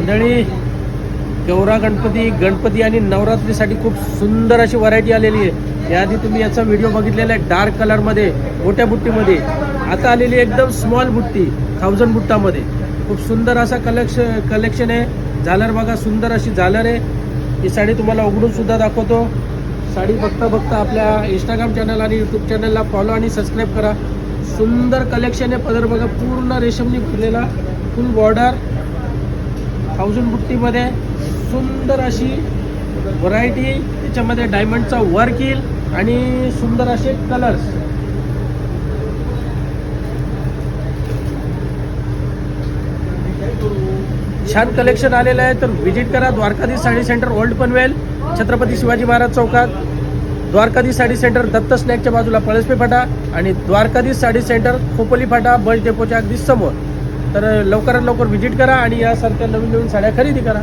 मंडळी, गौरा गणपती आणि नवरात्रीसाठी खूप सुंदर अशी व्हरायटी आलेली आहे. याआधी तुम्ही याचा व्हिडिओ बघितलेला आहे डार्क कलरमध्ये, मोठ्या बुट्टीमध्ये. आता आलेली एकदम स्मॉल बुट्टी 1000 बुट्टामध्ये. खूप सुंदर असा कलेक्शन आहे. झालर बघा, सुंदर अशी झालर आहे. ही साडी तुम्हाला उघडून सुद्धा दाखवतो. साडी बघता आपल्या इंस्टाग्राम चॅनल आणि यूट्यूब चॅनलला फॉलो आणि सबस्क्राईब करा. सुंदर कलेक्शन आहे. पदर बघा, पूर्ण रेशमनी भरलेला, फुल बॉर्डर, 1000 बुट्टीमध्ये. सुंदर अशी व्हरायटी, त्याच्यामध्ये डायमंडचा वर्क येईल आणि सुंदर असे कलर्स. छान कलेक्शन आलेलं आहे. तर व्हिजिट करा द्वारकाधीश साडी सेंटर, ओल्ड पनवेल, छत्रपती शिवाजी महाराज चौकात. द्वारकाधीश साडी सेंटर दत्त स्नॅकच्या बाजूला पळसपे फाटा आणि द्वारकाधीश साडी सेंटर खोपोली फाटा बस डेपोच्या अगदी समोर. तर लवकरात लवकर व्हिजिट करा आणि यासारख्या नवीन साड्या खरेदी करा.